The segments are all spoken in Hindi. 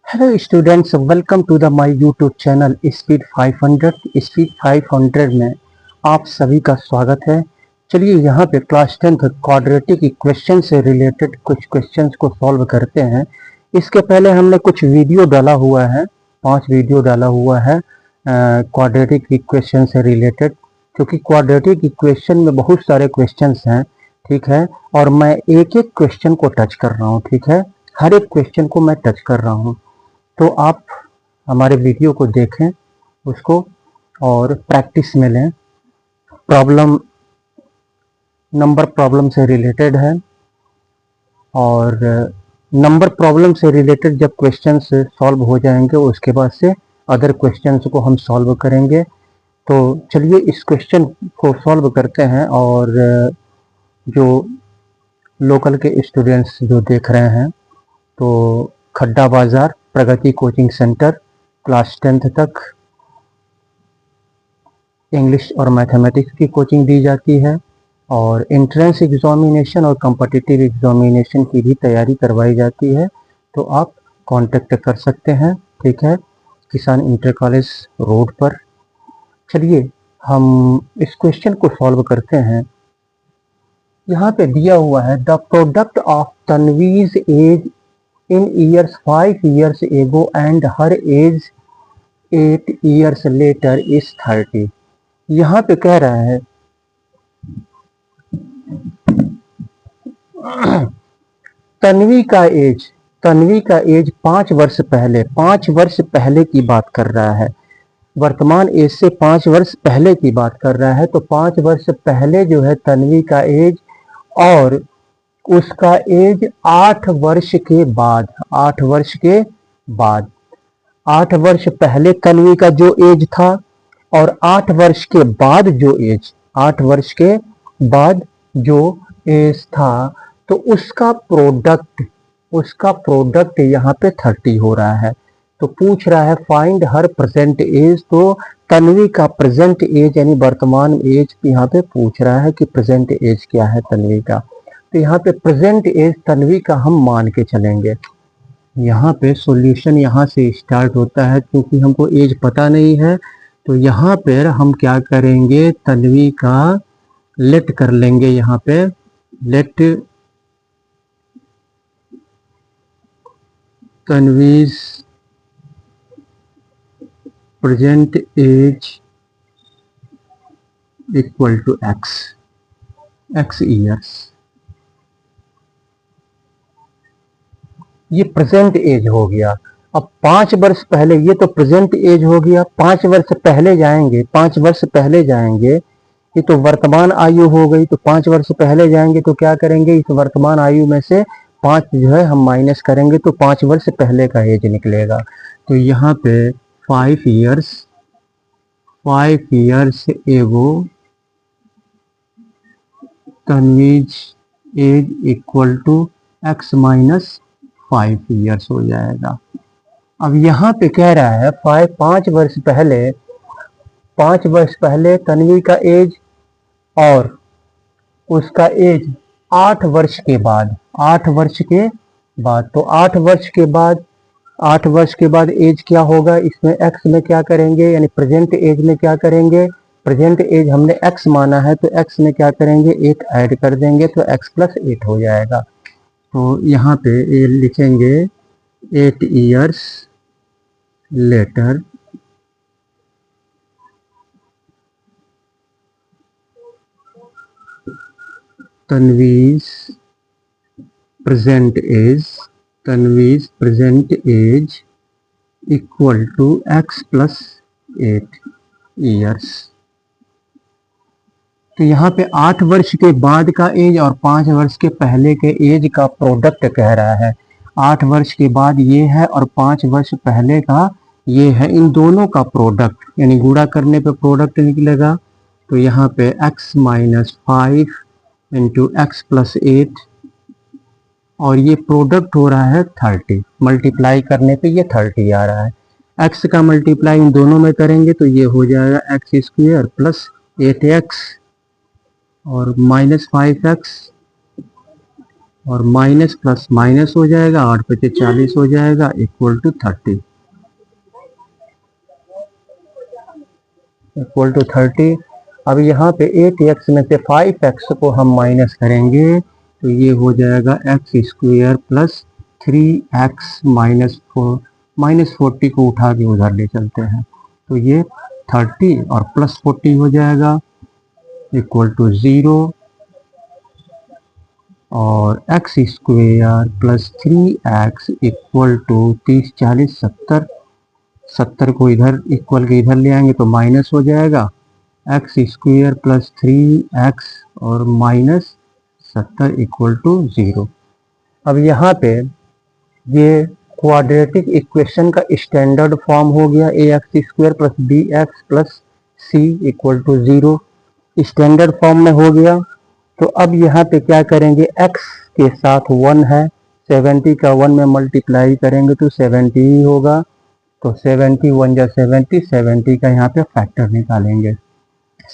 Hello students, welcome to the my YouTube channel speed 500। Speed 500 में आप सभी का स्वागत है। चलिए यहाँ पे क्लास 10th क्वाड्रेटिक इक्वेशन से रिलेटेड कुछ क्वेश्चंस को सॉल्व करते हैं। इसके पहले हमने कुछ वीडियो डाला हुआ है, 5 वीडियो डाला हुआ है क्वाड्रेटिक इक्वेशन से रिलेटेड, क्योंकि क्वाड्रेटिक इक्वेशन में बहुत सारे क्वेश्चंस हैं, ठीक है। और मैं एक एक क्वेश्चन को टच कर रहा हूँ, ठीक है। हर एक क्वेश्चन को मैं टच कर रहा हूँ, तो आप हमारे वीडियो को देखें उसको और प्रैक्टिस में लें। प्रॉब्लम नंबर प्रॉब्लम से रिलेटेड है, और नंबर प्रॉब्लम से रिलेटेड जब क्वेश्चंस सॉल्व हो जाएंगे उसके बाद से अदर क्वेश्चंस को हम सॉल्व करेंगे। तो चलिए इस क्वेश्चन को सॉल्व करते हैं। और जो लोकल के स्टूडेंट्स जो देख रहे हैं, तो खड्डा बाज़ार प्रगति कोचिंग सेंटर क्लास 10th तक इंग्लिश और मैथमेटिक्स की कोचिंग दी जाती है, और एंट्रेंस एग्जामिनेशन और कॉम्पिटिटिव एग्जामिनेशन की भी तैयारी करवाई जाती है। तो आप कांटेक्ट कर सकते हैं, ठीक है, किसान इंटर कॉलेज रोड पर। चलिए हम इस क्वेश्चन को सॉल्व करते हैं। यहाँ पे दिया हुआ है the product of Tanvi's age in years 5 years ago and her age 8 years later is 30। यहाँ पे कह रहा है तन्वी का एज 5 वर्ष पहले की बात कर रहा है। वर्तमान एज से 5 वर्ष पहले की बात कर रहा है। तो 5 वर्ष पहले जो है तन्वी का एज, और उसका एज 8 वर्ष के बाद, 8 वर्ष के बाद, 8 वर्ष पहले तन्वी का जो एज था और 8 वर्ष के बाद जो एज, 8 वर्ष के बाद जो एज था, तो उसका प्रोडक्ट यहाँ पे 30 हो रहा है। तो पूछ रहा है फाइंड हर प्रेजेंट एज। तो तन्वी का प्रेजेंट एज यानी वर्तमान एज यहाँ पे पूछ रहा है कि प्रेजेंट एज क्या है तन्वी का। तो यहाँ पे प्रेजेंट एज तन्वी का हम मान के चलेंगे। यहाँ पे सॉल्यूशन यहाँ से स्टार्ट होता है, क्योंकि हमको एज पता नहीं है। तो यहाँ पर हम क्या करेंगे, तन्वी का लेट कर लेंगे। यहाँ पे let Tanvi's present age equal to x years. ये प्रेजेंट एज हो गया। अब 5 वर्ष पहले, ये तो प्रेजेंट एज हो गया। 5 वर्ष पहले जाएंगे, 5 वर्ष पहले जाएंगे, ये तो वर्तमान आयु हो गई। तो 5 वर्ष पहले जाएंगे तो क्या करेंगे, इस वर्तमान आयु में से 5 जो है हम माइनस करेंगे, तो 5 वर्ष पहले का एज निकलेगा। तो यहाँ पे 5 years ago Tanvi's age equal to x minus 5 years हो जाएगा। अब यहाँ पे कह रहा है 5 वर्ष पहले तन्वी का एज और उसका एज 8 वर्ष के बाद, 8 वर्ष के बाद। तो 8 वर्ष के बाद, 8 वर्ष के बाद एज क्या होगा, इसमें एक्स में क्या करेंगे, यानी प्रेजेंट एज में क्या करेंगे। प्रेजेंट एज हमने एक्स माना है, तो एक्स में क्या करेंगे, 8 ऐड कर देंगे, तो एक्स प्लस 8 हो जाएगा। तो यहाँ पे ये लिखेंगे 8 years later Tanvi's present age equal to x plus 8 years। तो यहाँ पे 8 वर्ष के बाद का एज और 5 वर्ष के पहले के एज का प्रोडक्ट कह रहा है। 8 वर्ष के बाद ये है और 5 वर्ष पहले का ये है, इन दोनों का प्रोडक्ट यानी गुणा करने पे प्रोडक्ट निकलेगा। तो यहाँ पे x minus 5 into x plus 8, और ये प्रोडक्ट हो रहा है 30। मल्टीप्लाई करने पे ये 30 आ रहा है। x का मल्टीप्लाई इन दोनों में करेंगे तो ये हो जाएगा एक्स स्क्वायर प्लस 8x और माइनस 5x और माइनस प्लस माइनस हो जाएगा, 8×5 = 40 हो जाएगा, इक्वल टू 30। Equal to 30। अब यहाँ पे 8x में से 5x को हम माइनस करेंगे तो ये हो जाएगा x² प्लस 3x माइनस 40 को उठा के उधर ले चलते हैं तो ये 30 और प्लस 40 हो जाएगा, इक्वल टू 0। और x² plus 3x equal to 30 40 70। 70 को इधर इक्वल के इधर ले आएंगे तो माइनस हो जाएगा, x² प्लस 3x और माइनस 70 इक्वल टू 0। अब यहाँ पे ये क्वाड्रेटिक इक्वेशन का स्टैंडर्ड फॉर्म हो गया, ax² plus bx plus c equal to 0 standard form में हो गया। तो अब यहाँ पे क्या करेंगे, x के साथ 1 है, 70 का 1 में मल्टीप्लाई करेंगे तो 70 ही होगा। तो 70 1 जा 70, 70 का यहाँ पे फैक्टर निकालेंगे,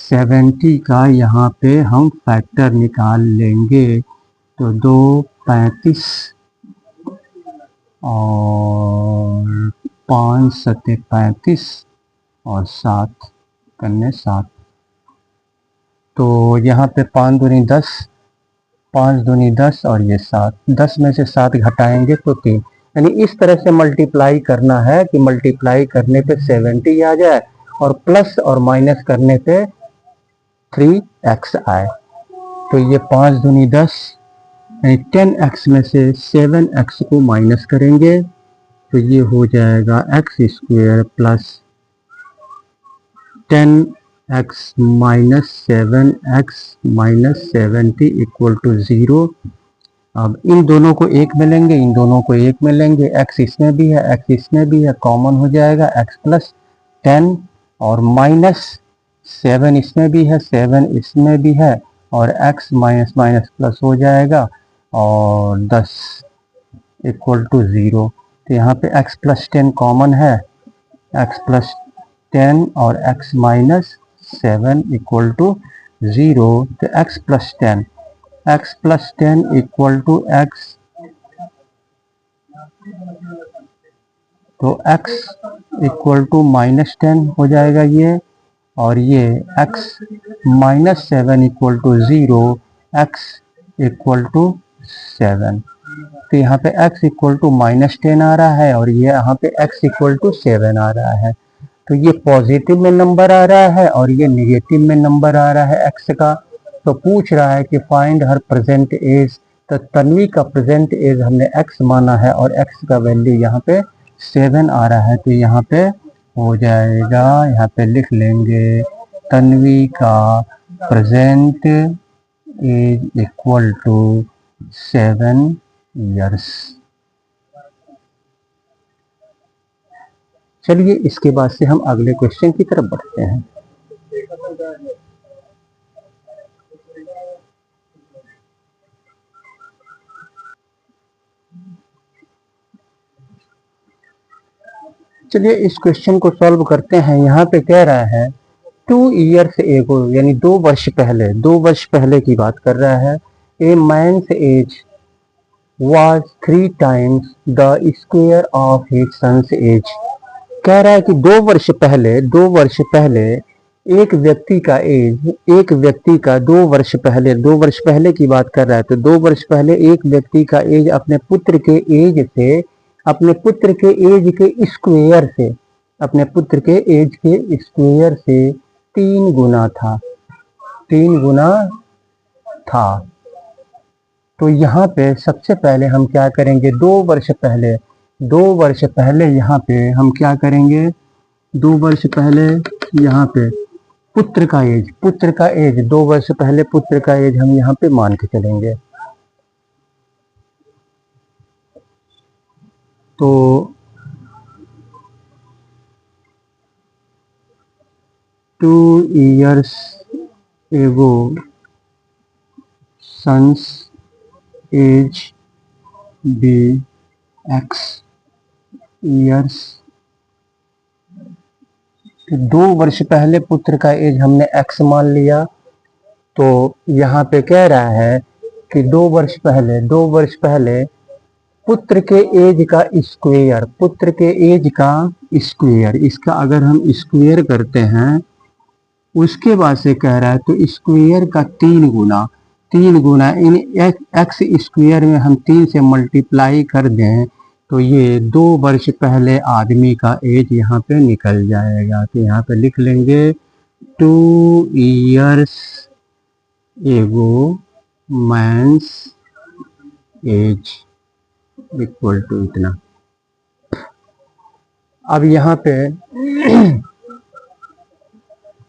70 का यहाँ पे हम फैक्टर निकाल लेंगे तो 2 35 और 5 7 35 और 7 करने 7। तो यहाँ पे 5 दूनी 10, 5 दूनी 10 और ये 7, 10 में से 7 घटाएंगे तो 3। यानी इस तरह से मल्टीप्लाई करना है कि मल्टीप्लाई करने पे 70 आ जाए और प्लस और माइनस करने पे 3x आए। तो ये 5 दूनी 10, यानी 10x में से 7x को माइनस करेंगे तो ये हो जाएगा x² plus 10x minus 7x minus 70 equal to 0। अब इन दोनों को एक में लेंगे, इन दोनों को एक में लेंगे, x इसमें भी है, x इसमें भी है, कॉमन हो जाएगा, x प्लस 10 और माइनस 7 इसमें भी है, 7 इसमें भी है और x माइनस माइनस प्लस हो जाएगा और 10 इक्वल टू 0। तो यहाँ पे x प्लस 10 कॉमन है, x प्लस 10 और x माइनस 7 इक्वल टू 0। तो x plus 10 equal to x, तो x इक्वल टू माइनस 10 हो जाएगा ये, और ये x minus 7 equal to 0, x equal to 7। तो यहाँ पे x इक्वल टू माइनस 10 आ रहा है और ये यहाँ पे x इक्वल टू 7 आ रहा है। तो ये पॉजिटिव में नंबर आ रहा है और ये नेगेटिव में नंबर आ रहा है x का। तो पूछ रहा है कि फाइंड हर प्रेजेंट एज। तो तन्वी का प्रेजेंट एज हमने x माना है और x का वैल्यू यहाँ पे 7 आ रहा है। तो यहाँ पे हो जाएगा, यहाँ पे लिख लेंगे तन्वी का present age equal to 7 years. चलिए इसके बाद से हम अगले क्वेश्चन की तरफ बढ़ते हैं। चलिए इस क्वेश्चन को सॉल्व करते हैं। यहाँ पे कह रहा है 2 ईयर्स एगो, यानी 2 वर्ष पहले, 2 वर्ष पहले की बात कर रहा है। ए mains as was 3 times the square of his son's age। कह रहा है कि 2 वर्ष पहले, 2 वर्ष पहले एक व्यक्ति का एज, एक व्यक्ति का 2 वर्ष पहले, 2 वर्ष पहले की बात कर रहा है। तो 2 वर्ष पहले एक व्यक्ति का एज अपने पुत्र के एज से, अपने पुत्र के एज के स्क्वायर से, अपने पुत्र के एज के स्क्वायर से 3 गुना था, 3 गुना था। तो यहाँ पे सबसे पहले हम क्या करेंगे, 2 वर्ष पहले, 2 वर्ष पहले यहाँ पे हम क्या करेंगे, 2 वर्ष पहले यहाँ पे पुत्र का एज, पुत्र का एज 2 वर्ष पहले पुत्र का एज हम यहाँ पे मान के चलेंगे। तो 2 years ago son's age be x years। 2 वर्ष पहले पुत्र का एज हमने x मान लिया। तो यहाँ पे कह रहा है कि 2 वर्ष पहले पुत्र के एज का स्क्वायर, पुत्र के एज का स्क्वायर, इसका अगर हम स्क्वायर करते हैं उसके बाद से कह रहा है तो स्क्वायर का 3 गुना इन एक्स स्क्वायर में हम 3 से मल्टीप्लाई कर दें तो ये 2 वर्ष पहले आदमी का एज यहाँ पे निकल जाएगा। तो यहाँ पे लिख लेंगे 2 years एगो मैंस एज इक्वल टू इतना। अब यहाँ पे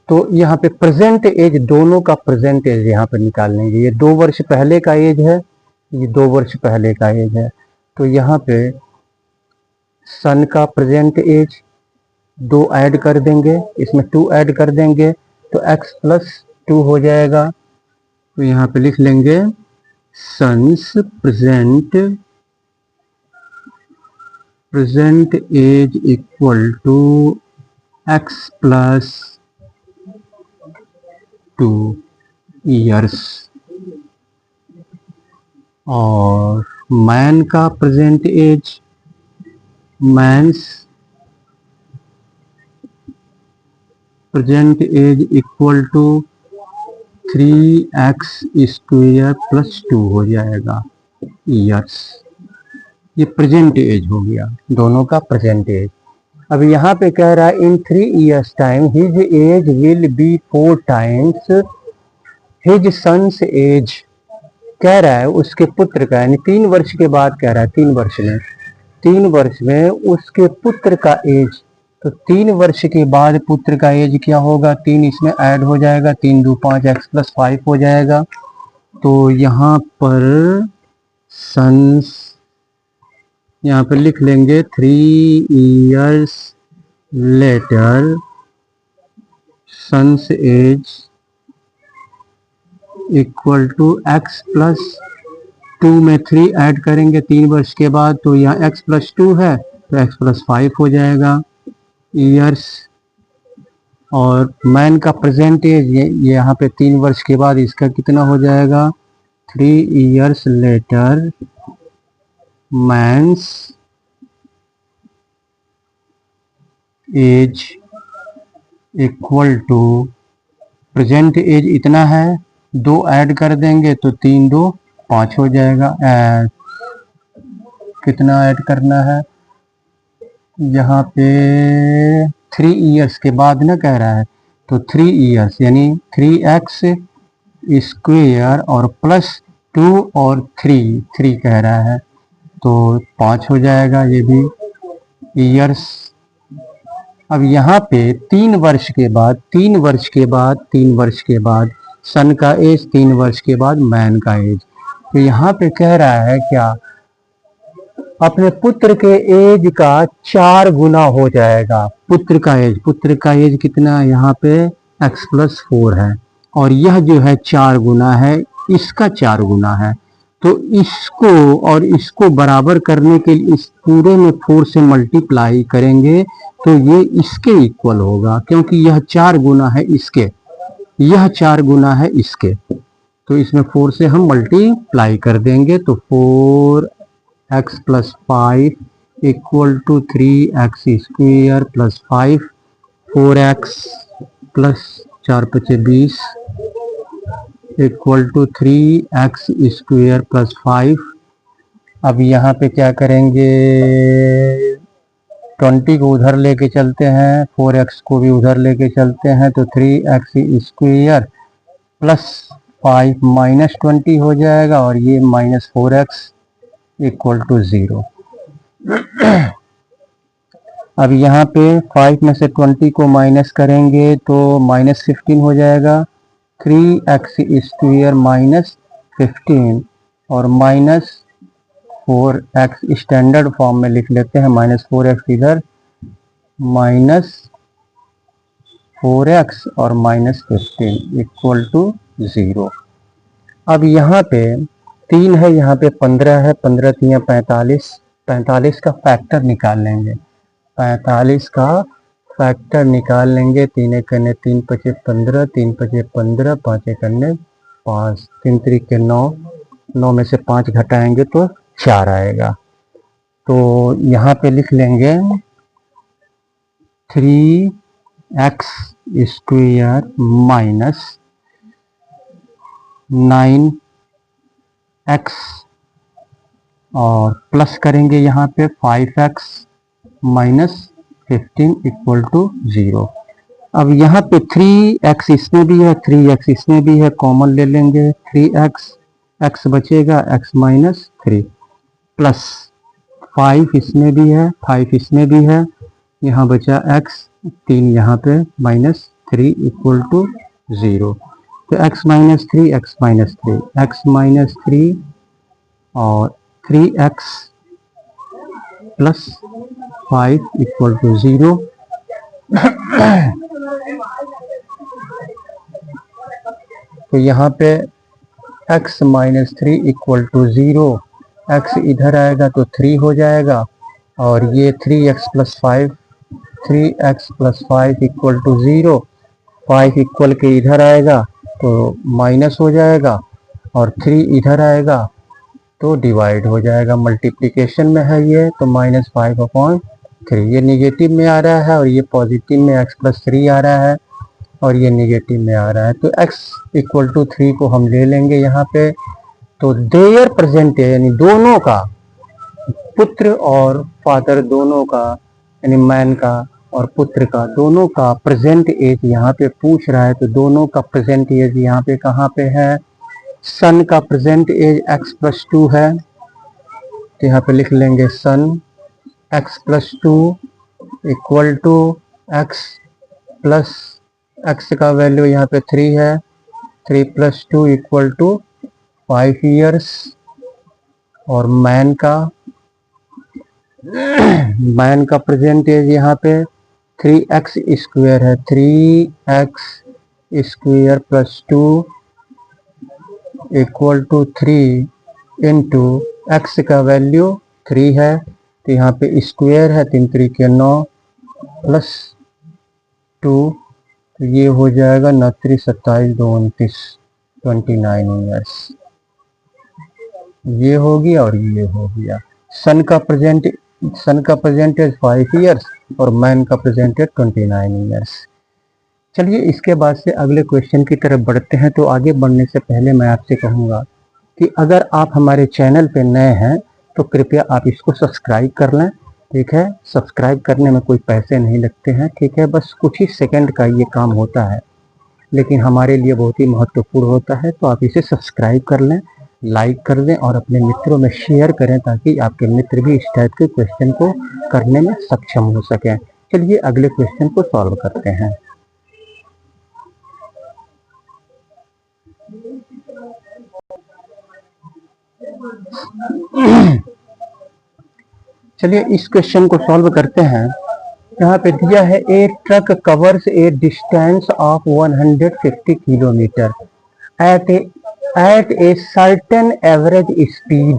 तो यहाँ पे प्रेजेंट एज, दोनों का प्रेजेंट एज यहाँ पे निकाल लेंगे। ये 2 वर्ष पहले का एज है, ये 2 वर्ष पहले का एज है। तो यहाँ पे सन का प्रेजेंट एज 2 ऐड कर देंगे, इसमें 2 ऐड कर देंगे तो x + 2 हो जाएगा। तो यहाँ पे लिख लेंगे son's present age equal to x + 2 years और मैन का present age, man's present age equal to 3x square + 2 हो जाएगा ईयर्स। ये प्रेजेंट एज हो गया, दोनों का प्रेजेंट एज। अब यहाँ पे कह रहा है in 3 years time his age will be 4 times his son's age. कह रहा है उसके पुत्र का, यानी 3 वर्ष के बाद कह रहा है 3 वर्ष में उसके पुत्र का एज। तो 3 वर्ष के बाद पुत्र का एज क्या होगा, 3 इसमें ऐड हो जाएगा, 3 दूनी 5 x + 5 हो जाएगा। तो यहाँ पर सन्स, यहाँ पे लिख लेंगे 3 years later son's age equal to x + 2 में 3 ऐड करेंगे 3 वर्ष के बाद, तो यहाँ x + 2 है तो x + 5 हो जाएगा ईयर्स। और मैन का प्रेजेंट एज ये यहाँ पे 3 वर्ष के बाद इसका कितना हो जाएगा, 3 years later man's age equal to, present age इतना है, 2 ऐड कर देंगे तो 3 2 5 हो जाएगा। कितना ऐड करना है यहाँ पे, 3 years के बाद ना कह रहा है, तो 3 years यानी 3x स्क्वायर और +2 और 3 कह रहा है तो 5 हो जाएगा ये भी ईयर्स। अब यहाँ पे 3 वर्ष के बाद सन का एज, 3 वर्ष के बाद मैन का एज। तो यहाँ पे कह रहा है क्या, अपने पुत्र के एज का 4 गुना हो जाएगा पुत्र का एज कितना यहाँ पे x + 4 है और यह जो है 4 गुना है, इसका 4 गुना है। तो इसको और इसको बराबर करने के लिए इस पूरे में 4 से मल्टीप्लाई करेंगे तो ये इसके इक्वल होगा, क्योंकि यह 4 गुना है इसके, यह 4 गुना है इसके। तो इसमें 4 से हम मल्टीप्लाई कर देंगे तो 4x + 5 equal to 3x square + 5, 4x + 4 × 5 = 20 equal to 3x square + 5। अब यहाँ पे क्या करेंगे, 20 को उधर लेके चलते हैं, 4x को भी उधर लेके चलते हैं तो 3x स्क्वायर + 5 - 20 हो जाएगा और ये -4x इक्वल टू 0। अब यहाँ पे 5 में से 20 को माइनस करेंगे तो -15 हो जाएगा, 3x स्क्वायर -15 और -4x स्टैंडर्ड फॉर्म में लिख लेते हैं, -4x इधर, -4x और -15 इक्वल टू 0। अब यहाँ पे 3 है, यहाँ पे 15 है, 15 3 45, 45 का फैक्टर निकाल लेंगे, 45 का फैक्टर निकाल लेंगे। 3 × 3 = 15, 3 × 5 = 15, 5 × 5 = 3 × 3 = 9, 9 में से 5 घटाएंगे तो 4 आएगा। तो यहाँ पे लिख लेंगे 3x स्क्वायर माइनस 9x और प्लस करेंगे यहाँ पे 5x माइनस 15 इक्वल टू 0। अब यहाँ पे 3x इसमें भी है, 3x इसमें भी है, कॉमन ले लेंगे 3x, x बचेगा x माइनस 3 प्लस 5 इसमें भी है, 5 इसमें भी है, यहाँ बचा x, 3 यहाँ पे माइनस 3 इक्वल टू 0। तो x minus 3, x minus 3, x minus 3 और 3x प्लस 5 इक्वल टू 0। तो यहाँ पे x minus 3 equal to 0, x इधर आएगा तो 3 हो जाएगा और ये 3x plus 5, 3x plus 5 equal to 0, 5 equal के इधर आएगा तो माइनस हो जाएगा और 3 इधर आएगा तो डिवाइड हो जाएगा। मल्टीप्लिकेशन में है ये तो माइनस 5/3, ये निगेटिव में आ रहा है और ये पॉजिटिव में x प्लस 3 आ रहा है और ये निगेटिव में आ रहा है। तो x इक्वल टू 3 को हम ले लेंगे यहाँ पे। तो देयर प्रेजेंट है यानी दोनों का, पुत्र और फादर दोनों का, यानी मैन का और पुत्र का, दोनों का प्रेजेंट एज यहाँ पे पूछ रहा है। तो दोनों का प्रेजेंट एज यहाँ पे कहाँ पे है? सन का प्रेजेंट एज x प्लस 2 है तो यहाँ पे लिख लेंगे son x plus 2 equal to x plus x का वैल्यू यहाँ पे 3 है, 3 प्लस 2 इक्वल टू 5 ईयर्स। और मैन का प्रेजेंट एज यहाँ पे 3x स्क्वायर है, 3x square plus 2 equal to 3 into x का वैल्यू 3 है तो यहाँ पे स्क्वायर है, 3 3 के 9 प्लस 2 तो ये हो जाएगा 9 3 27 2 29, 29 ईयर्स ये हो गया और ये हो गया। सन का प्रेजेंट एज 5 ईयर्स और मैन का प्रेजेंट एज 29 ईयर्स। चलिए इसके बाद से अगले क्वेश्चन की तरफ बढ़ते हैं। तो आगे बढ़ने से पहले मैं आपसे कहूँगा कि अगर आप हमारे चैनल पे नए हैं तो कृपया आप इसको सब्सक्राइब कर लें, ठीक है। सब्सक्राइब करने में कोई पैसे नहीं लगते हैं, ठीक है, बस कुछ ही सेकंड का ये काम होता है लेकिन हमारे लिए बहुत ही महत्वपूर्ण होता है। तो आप इसे सब्सक्राइब कर लें, लाइक कर दें और अपने मित्रों में शेयर करें ताकि आपके मित्र भी इस टाइप के क्वेश्चन को करने में सक्षम हो सकें। चलिए अगले क्वेश्चन को सॉल्व करते हैं। चलिए इस क्वेश्चन को सॉल्व करते हैं। यहाँ पे दिया है a truck covers a distance of 150 kilometre at a certain average speed,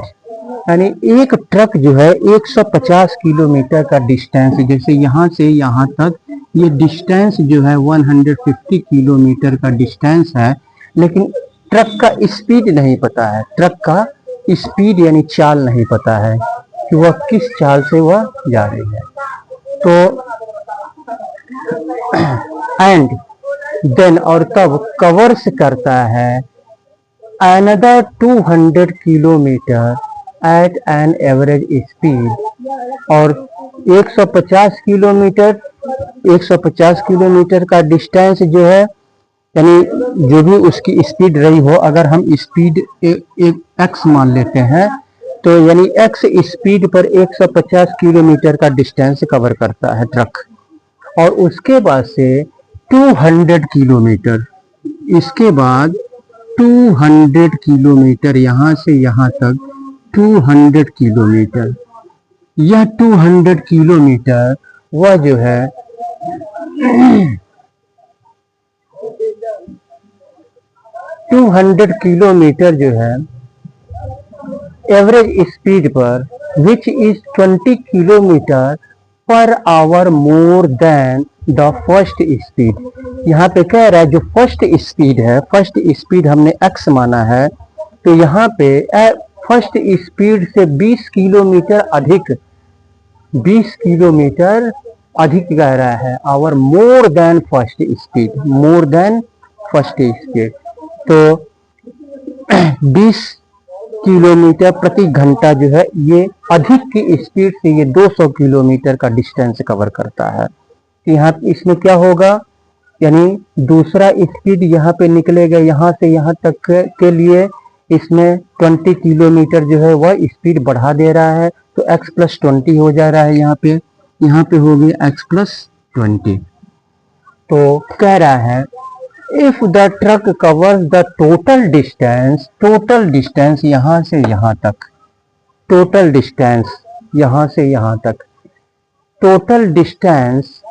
यानी एक ट्रक जो है 150 किलोमीटर का डिस्टेंस, जैसे यहाँ से यहाँ तक ये डिस्टेंस जो है 150 किलोमीटर का डिस्टेंस है, लेकिन ट्रक का स्पीड नहीं पता है। ट्रक का स्पीड यानी चाल नहीं पता है कि वह किस चाल से वह जा रही है। तो एंड देन और तब कवर्स करता है another 200 kilometre at an average speed, और 150 किलोमीटर का डिस्टेंस जो है यानी जो भी उसकी स्पीड रही हो, अगर हम स्पीड एक x मान लेते हैं तो यानी x स्पीड पर 150 किलोमीटर का डिस्टेंस कवर करता है ट्रक। और उसके बाद से 200 किलोमीटर, इसके बाद 200 किलोमीटर यहाँ से यहाँ तक 200 किलोमीटर, यह 200 किलोमीटर वह जो है 200 किलोमीटर जो है एवरेज स्पीड पर which is 20 kilometre per our more than the first speed. यहाँ पे कह रहा है जो फर्स्ट स्पीड है, फर्स्ट स्पीड हमने x माना है तो यहाँ पे फर्स्ट स्पीड से 20 किलोमीटर अधिक कह रहा है, और मोर देन फर्स्ट स्पीड। तो 20 किलोमीटर प्रति घंटा जो है ये अधिक की स्पीड से ये 200 किलोमीटर का डिस्टेंस कवर करता है। तो यहाँ इसमें क्या होगा, यानी दूसरा स्पीड यहाँ पे निकलेगा, यहाँ से यहाँ तक के लिए इसमें 20 किलोमीटर जो है वह स्पीड बढ़ा दे रहा है, तो x प्लस 20 हो जा रहा है। यहाँ पे हो गया x प्लस 20। तो कह रहा है if the truck covers the total distance यहाँ से यहाँ तक, टोटल डिस्टेंस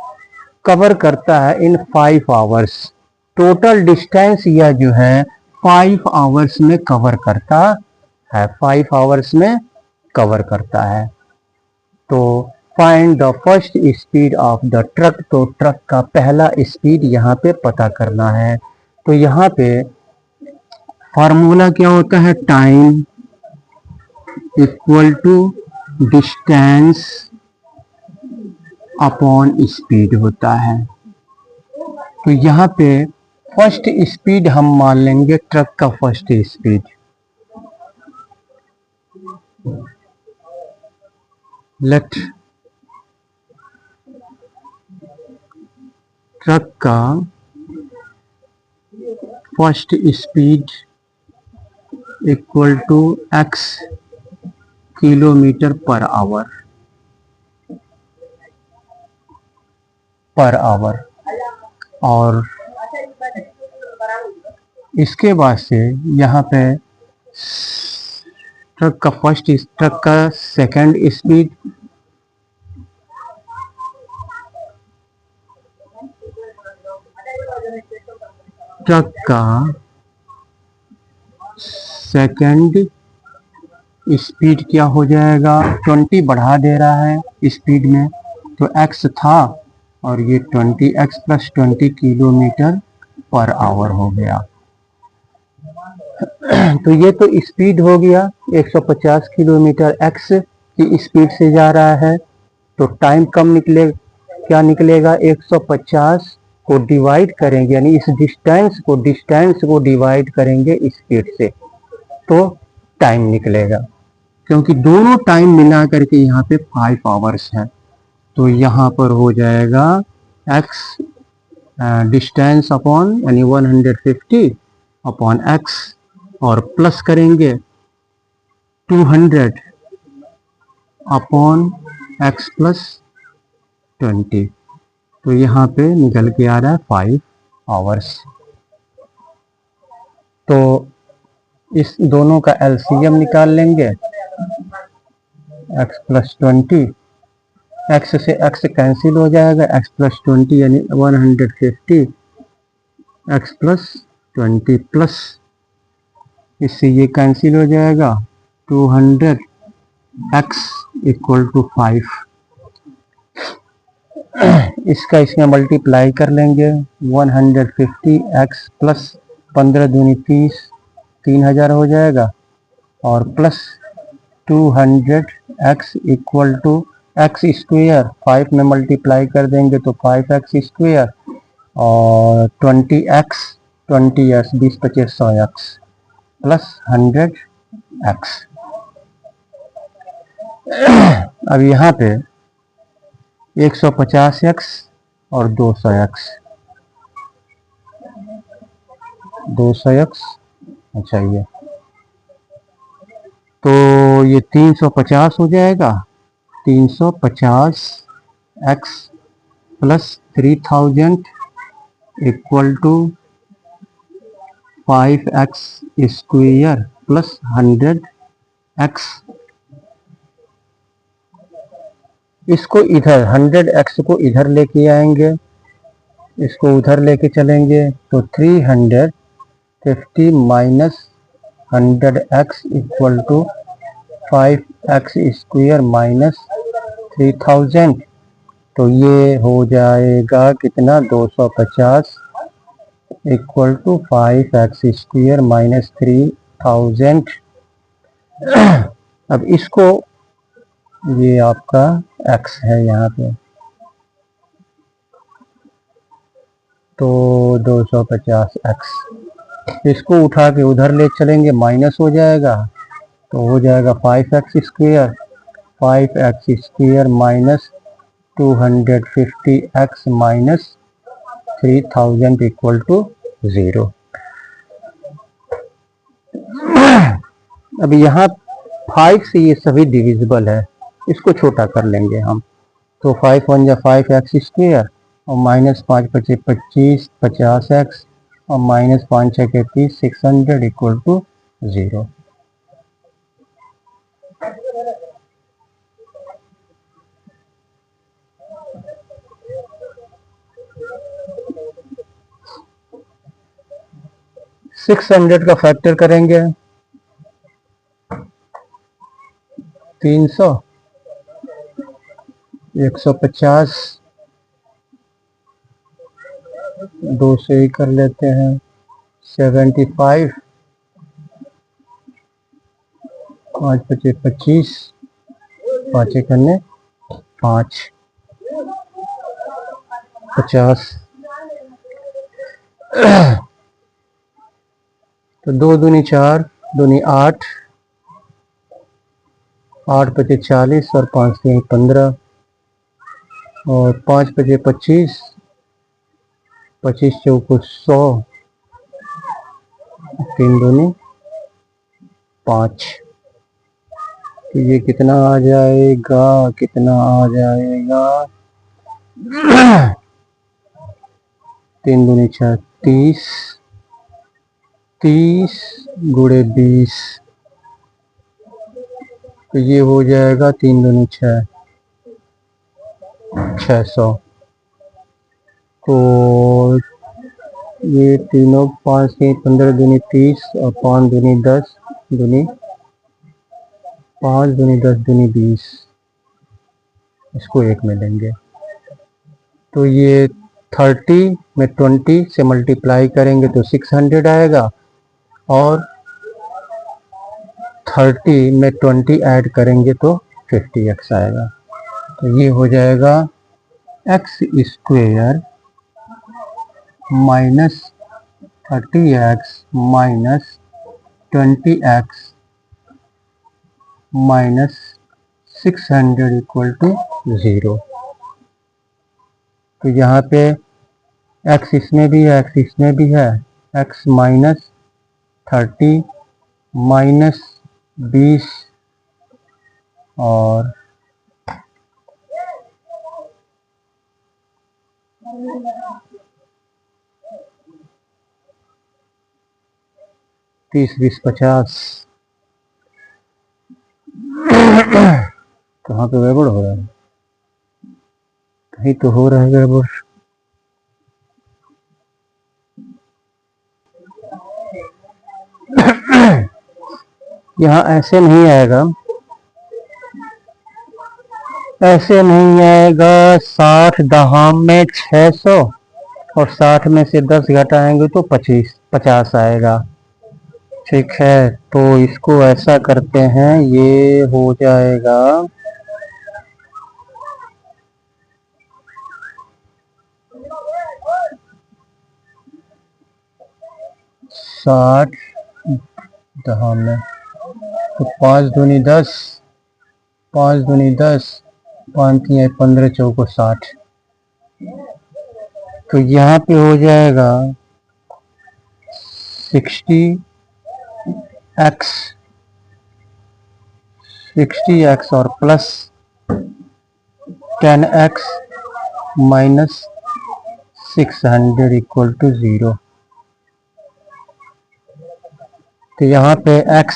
कवर करता है इन 5 आवर्स। टोटल डिस्टेंस यह जो है 5 आवर्स में कवर करता है, 5 आवर्स में कवर करता है। तो find the first speed of the truck, तो ट्रक का पहला स्पीड यहाँ पे पता करना है। तो यहाँ पे फार्मूला क्या होता है, time equal to distance upon speed होता है। तो यहाँ पे फर्स्ट स्पीड हम मान लेंगे, ट्रक का फर्स्ट स्पीड, लेट ट्रक का first speed equal to x kilometre per hour, और इसके बाद से यहाँ पे ट्रक का सेकंड स्पीड, ट्रक का सेकंड स्पीड क्या हो जाएगा, 20 बढ़ा दे रहा है स्पीड में, तो x था और ये 20x plus 20 kilometre per our हो गया। तो ये तो स्पीड हो गया 150 किलोमीटर x की स्पीड से जा रहा है। तो टाइम कम निकलेगा, क्या निकलेगा, 150 को डिवाइड करेंगे, यानी इस डिस्टेंस को डिवाइड करेंगे स्पीड से, तो टाइम निकलेगा। क्योंकि दोनों टाइम मिला करके यहाँ पे 5 आवर्स है, तो यहाँ पर हो जाएगा x डिस्टेंस अपॉन यानी 150 अपॉन x, और प्लस करेंगे 200 अपॉन x प्लस 20। तो यहाँ पे निकल के आ रहा है 5 आवर्स। तो इस दोनों का एलसीएम निकाल लेंगे, x प्लस 20, x से x कैंसिल हो जाएगा, x प्लस 20 यानी 150 x प्लस 20 प्लस इससे ये कैंसिल हो जाएगा 200 x इक्वल टू 5। इसका इसमें मल्टीप्लाई कर लेंगे, 150 x प्लस 15 दूनी 30, 3000 हो जाएगा, और plus 200 x equal to x square, 5 में मल्टीप्लाई कर देंगे तो 5x स्क्वेयर, और 20x 20s 20 25 100x plus 100x। अब यहाँ पे 150x और 200x, अच्छा ये तो ये 350 हो जाएगा, 350x plus 3000 equal to 5x square plus 100x। इसको इधर 100x को इधर लेके आएंगे, इसको उधर लेके चलेंगे, तो 350 minus 100x equal to 5x square minus 3000। तो ये हो जाएगा कितना, 250 equal to 5x square minus 3000। अब इसको, ये आपका x है यहाँ पे, तो 250x, इसको उठा के उधर ले चलेंगे, माइनस हो जाएगा, तो हो जाएगा 5x square, 5x square minus 250x minus 3000 equal to 0। अब यहाँ 5 से ये सभी डिविजिबल है, इसको छोटा कर लेंगे हम, तो 5 1 जा 5x स्क्वेयर और माइनस 5 पचे 25 50x और माइनस 5 छः 30 600 इक्वल टू 0। सिक्स 600 का फैक्टर करेंगे 300, 150, 2 से ही कर लेते हैं 75, 5 पचे 25, 5 करने 5, 50, तो 2 दूनी 4, दूनी 8, 8 पचे 40 और 5 तीन 15 और 5 पचे 25, 25 चौको 100, 3 दूनी 5, तो ये कितना आ जाएगा, कितना आ जाएगा 3 दूनी 6 30, 30 गुणे 20, तो ये हो जाएगा 3 दूनी 6 600, तो ये तीनों 5 तीन 15 दूनी 30 और 5 दूनी 10 दूनी 5 दूनी 10 दूनी 20, इसको 1 में लेंगे, तो ये 30 में 20 से मल्टीप्लाई करेंगे तो 600 आएगा और 30 में 20 ऐड करेंगे तो 50x आएगा, तो ये हो जाएगा x square minus 30x minus 20x minus 600 equal to 0। तो यहाँ पे x इसमें भी है, x इसमें भी है, x माइनस 30 माइनस 20 और 30 20 50, कहाँ पे गड़बड़ हो रहा है, कहीं तो हो रहा है गड़बड़। यहाँ ऐसे नहीं आएगा, ऐसे नहीं आएगा, 60 दहाम में 600 और 60 में से 10 घटाएंगे तो 50 आएगा। ठीक है, तो इसको ऐसा करते हैं, ये हो जाएगा 60 दहाम में, तो 5 दूनी 10, 5 दूनी 10, 5 तीन 15 चौको 60, तो यहाँ पे हो जाएगा 60x और plus 10x minus 600 equal to 0। तो यहाँ पे x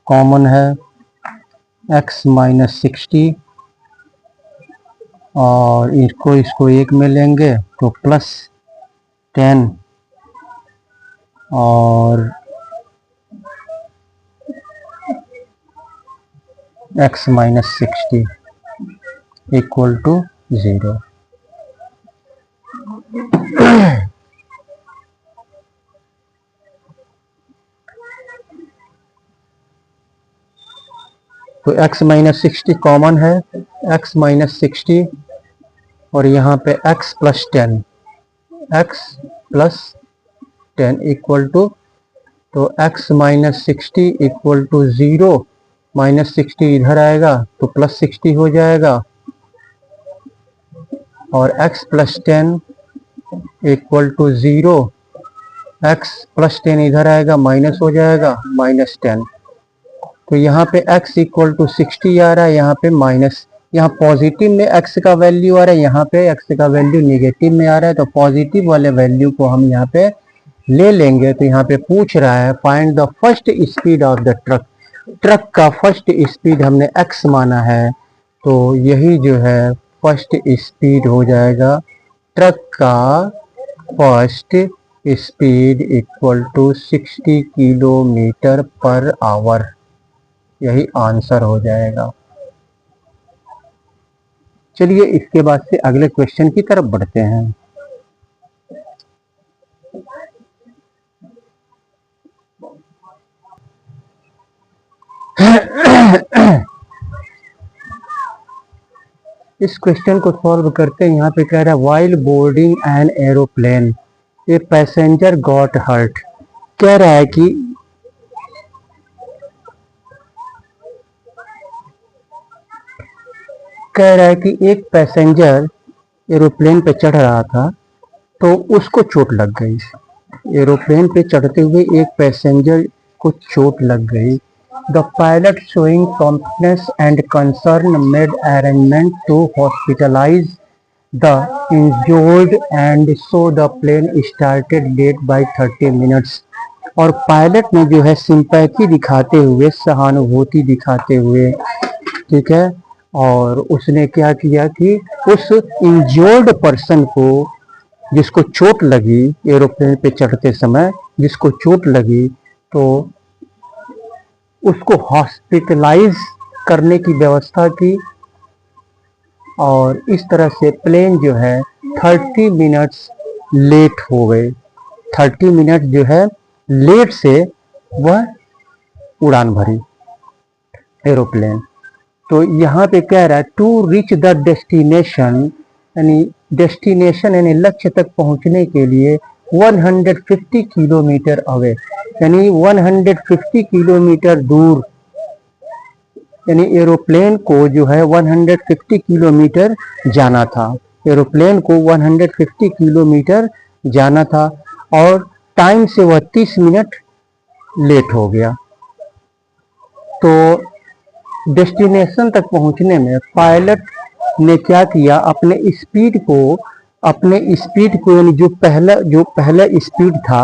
कॉमन है, x माइनस 60 और इसको 1 में लेंगे तो प्लस 10 और x माइनस 60 इक्वल टू 0। तो x माइनस 60 कॉमन है, x माइनस 60 और यहाँ पे x plus 10, x plus 10 equal to, तो x minus 60 equal to 0, minus 60 इधर आएगा तो प्लस 60 हो जाएगा और x plus 10 equal to 0, x plus 10 इधर आएगा माइनस हो जाएगा माइनस 10। तो यहाँ पे x इक्वल टू 60 आ रहा है, यहाँ पे माइनस, यहाँ पॉजिटिव में x का वैल्यू आ रहा है, यहाँ पे x का वैल्यू नेगेटिव में आ रहा है, तो पॉजिटिव वाले वैल्यू को हम यहाँ पे ले लेंगे। तो यहाँ पे पूछ रहा है find the first speed of the truck, truck का फर्स्ट स्पीड हमने x माना है, तो यही जो है फर्स्ट स्पीड हो जाएगा, ट्रक का first speed equal to 60 kilometre per hour, यही आंसर हो जाएगा। चलिए इसके बाद से अगले क्वेश्चन की तरफ बढ़ते हैं। इस क्वेश्चन को सॉल्व करते हैं। यहाँ पे कह रहा है while boarding an aeroplane a passenger got hurt. कह रहा है कि एक पैसेंजर एरोप्लेन पे चढ़ रहा था तो उसको चोट लग गई। एरोप्लेन पे चढ़ते हुए एक पैसेंजर को चोट लग गई। The pilot showing promptness and concern made arrangement to hospitalize the injured and so the plane started late by 30 minutes। और पायलट ने जो है सिंपैथी दिखाते हुए, सहानुभूति दिखाते हुए, ठीक है, और उसने क्या किया कि उस इंजर्ड पर्सन को, जिसको चोट लगी एरोप्लेन पे चढ़ते समय, जिसको चोट लगी, तो उसको हॉस्पिटलाइज करने की व्यवस्था की और इस तरह से प्लेन जो है 30 मिनट्स लेट हो गए। 30 मिनट जो है लेट से वह उड़ान भरी एरोप्लेन। तो यहाँ पे कह रहा है टू रीच द डेस्टिनेशन, यानी डेस्टिनेशन यानी लक्ष्य तक पहुंचने के लिए 150 किलोमीटर अवे, यानी 150 किलोमीटर दूर, यानी एरोप्लेन को जो है 150 किलोमीटर जाना था, एरोप्लेन को 150 किलोमीटर जाना था और टाइम से वह 30 मिनट लेट हो गया। तो डेस्टिनेशन तक पहुंचने में पायलट ने क्या किया, अपने स्पीड को यानी जो पहला स्पीड था,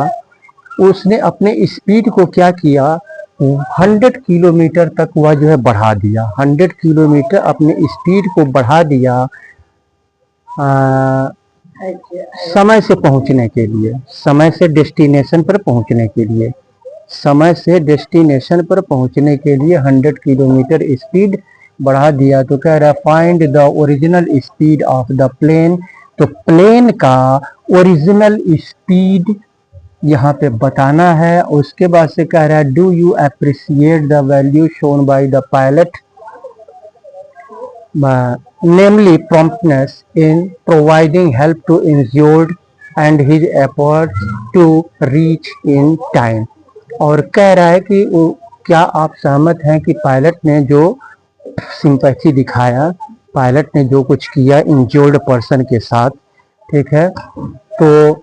उसने अपने स्पीड को क्या किया, 100 किलोमीटर तक वह जो है बढ़ा दिया। 100 किलोमीटर अपने स्पीड को बढ़ा दिया समय से पहुंचने के लिए, समय से डेस्टिनेशन पर पहुंचने के लिए, समय से डेस्टिनेशन पर पहुंचने के लिए 100 किलोमीटर स्पीड बढ़ा दिया। तो कह रहा है find the original speed of the plane. तो प्लेन का ओरिजिनल स्पीड यहाँ पे बताना है। उसके बाद से कह रहा है do you appreciate the value shown by the pilot, namely promptness in providing help to injured and his efforts to reach in time. और कह रहा है कि क्या आप सहमत हैं कि पायलट ने जो सिंपैथी दिखाया, पायलट ने जो कुछ किया इंज्योर्ड पर्सन के साथ, ठीक है, तो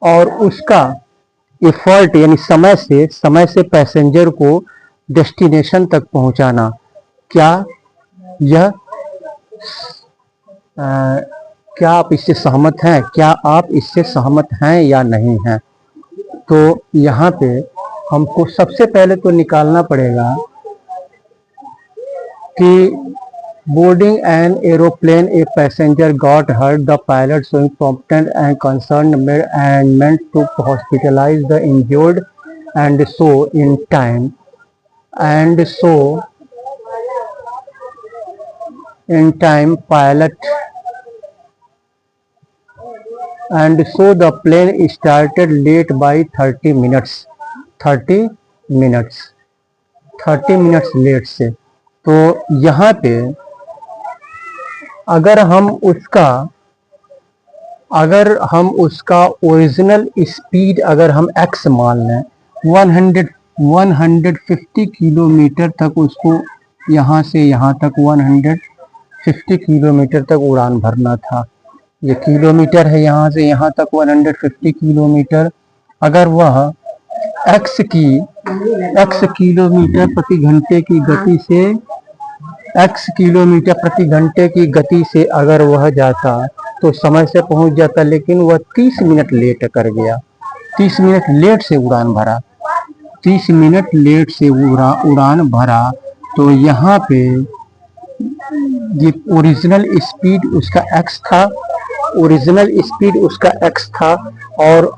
और उसका एफर्ट यानी समय से पैसेंजर को डेस्टिनेशन तक पहुंचाना, क्या आप इससे सहमत हैं, क्या आप इससे सहमत हैं या नहीं हैं। तो यहाँ पे हमको सबसे पहले तो निकालना पड़ेगा कि boarding an aeroplane a passenger got hurt, the pilot showing prompt and concern made arrangement to hospitalize the injured and so in time pilot and so the plane started late by 30 minutes. 30 minutes 30 minutes late से। तो यहाँ पे अगर हम उसका ओरिजिनल स्पीड अगर हम x मान लें, 150 किलोमीटर तक उसको यहाँ से यहाँ तक 150 किलोमीटर तक उड़ान भरना था। ये किलोमीटर है, यहाँ से यहाँ तक 150 किलोमीटर। अगर वह x किलोमीटर प्रति घंटे की गति से x किलोमीटर प्रति घंटे की गति से अगर वह जाता तो समय से पहुंच जाता, लेकिन वह 30 मिनट लेट कर गया। 30 मिनट लेट से उड़ान भरा। 30 मिनट लेट से उड़ान भरा। तो यहाँ पे ये ओरिजिनल स्पीड उसका x था, ओरिजिनल स्पीड उसका x था, और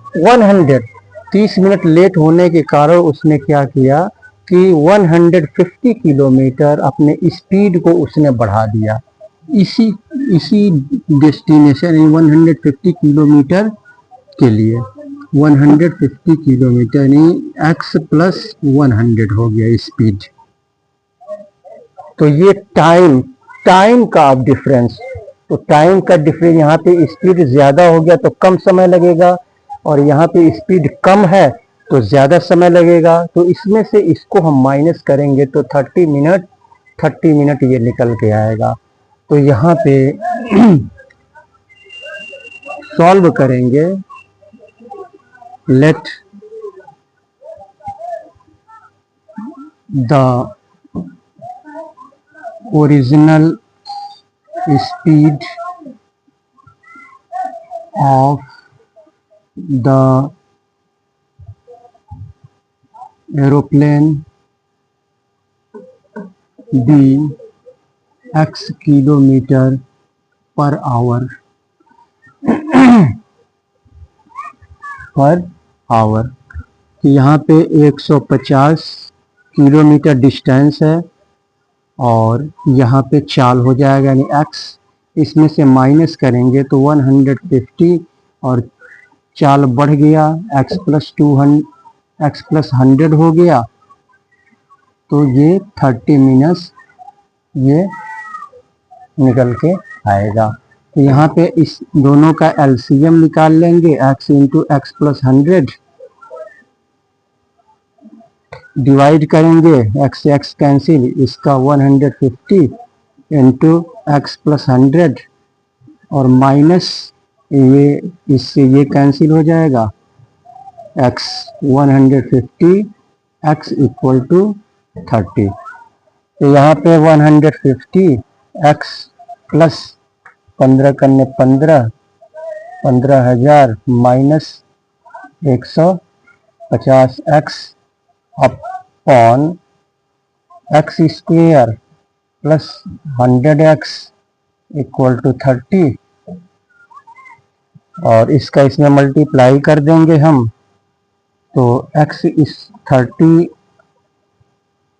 30 मिनट लेट होने के कारण उसने क्या किया कि 150 किलोमीटर अपने स्पीड को उसने बढ़ा दिया। इसी डेस्टिनेशन 150 किलोमीटर के लिए 150 किलोमीटर यानी x प्लस 100 हो गया स्पीड। तो ये टाइम का डिफरेंस, तो टाइम का डिफरेंस, यहाँ पे स्पीड ज्यादा हो गया तो कम समय लगेगा, और यहाँ पे स्पीड कम है तो ज्यादा समय लगेगा। तो इसमें से इसको हम माइनस करेंगे तो 30 मिनट ये निकल के आएगा। तो यहाँ पे सॉल्व करेंगे। Let the original speed of the aeroplane be x kilometre per hour कि यहाँ पे 150 किलोमीटर डिस्टेंस है और यहाँ पे चाल हो जाएगा यानी x, इसमें से माइनस करेंगे तो 150 और चाल बढ़ गया, x प्लस 100 हो गया। तो ये 30 मिनट्स ये निकल के आएगा। तो यहाँ पे इस दोनों का एलसीएम निकाल लेंगे, x into x plus 100 divide करेंगे, x से x कैंसिल, इसका 150 इंटू एक्स प्लस 100 और माइनस ये, इससे ये कैंसिल हो जाएगा, x 150 x इक्वल टू 30। तो यहाँ पे 150 x प्लस 15 करने 15,000 minus 150 x upon x square plus 100x equal to 30, और इसका इसमें मल्टीप्लाई कर देंगे हम। तो x इस 30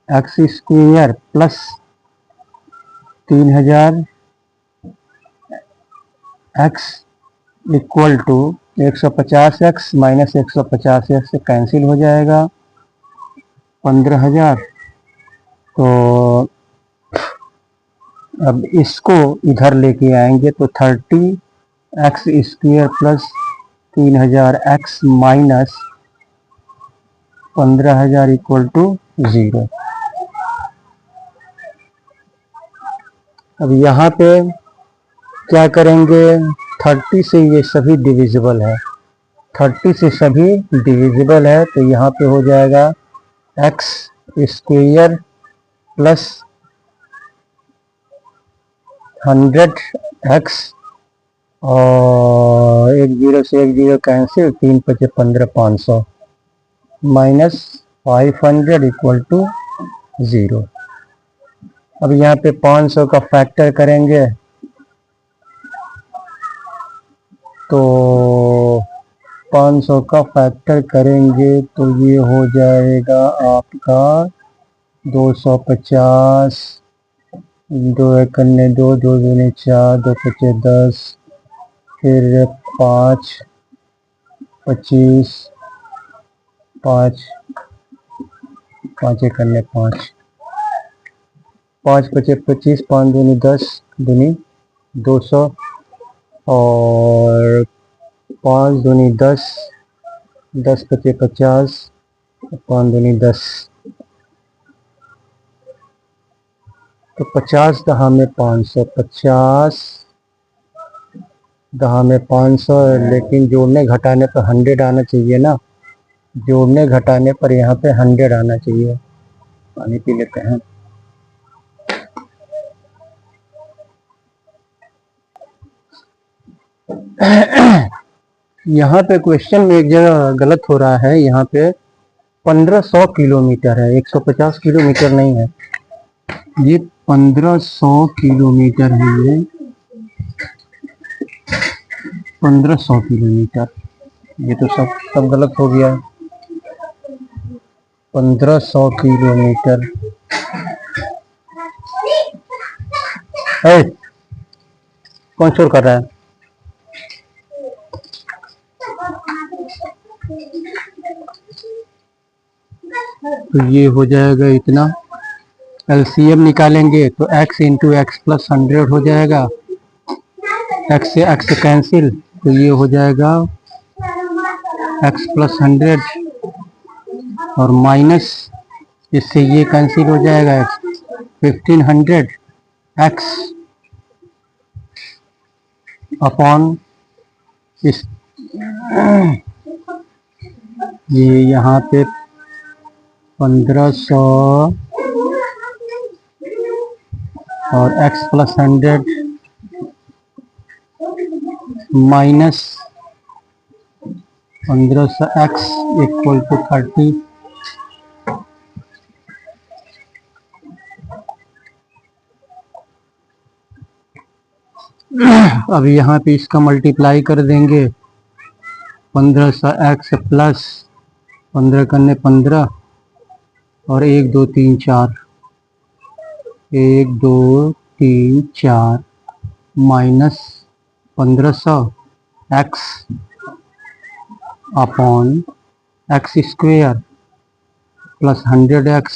x square plus 3000 x equal to 150x minus 150x से कैंसिल हो जाएगा 15,000। तो अब इसको इधर लेके आएंगे तो 30 x square plus 3000x minus 15,000 equal to 0। अब यहाँ पे क्या करेंगे, 30 से ये सभी डिविजिबल है, 30 से सभी डिविजिबल है, तो यहाँ पे हो जाएगा x स्क्वायर प्लस 100x और 1 0 से 1 0 कैंसिल, 3 5 15 500 माइनस 500 इक्वल टू 0। अब यहाँ पे 500 का फैक्टर करेंगे तो 500 का फैक्टर करेंगे तो ये हो जाएगा आपका 250, 2 1 2 2 2 4 2 5 10, फिर 5 25 5 5 एक अन्य 5 5 पचे 25 5 दूनी 10 दूनी 200 और 5 दूनी 10 10 पचे 50 5 दूनी 10 तो 50 दहा में 500 50 दहा में 500 लेकिन जोड़ने घटाने पर 100 आना चाहिए ना। जोड़ने घटाने पर यहाँ पे 100 आना चाहिए। पानी पी लेते हैं। यहाँ पे क्वेश्चन में एक जगह गलत हो रहा है। यहाँ पे 1500 किलोमीटर है, 150 किलोमीटर नहीं है। ये 1500 किलोमीटर है। ये 1500 किलोमीटर, ये तो सब गलत हो गया। 1500 किलोमीटर। कौन शोर कर रहा है? तो ये हो जाएगा इतना। एलसीएम निकालेंगे तो x इंटू एक्स प्लस 100 हो जाएगा। x से x कैंसिल, तो ये हो जाएगा x प्लस 100 और माइनस इससे ये कैंसिल हो जाएगा 1500 x अपॉन इस ये यहाँ पे 1500 और x plus 100 minus 1500 x equal to 30। अब यहाँ पे इसका मल्टीप्लाई कर देंगे। 1500 x प्लस 15 करने 15 और 1 2 3 4 1 2 3 4 minus 1500 x upon x square plus 100x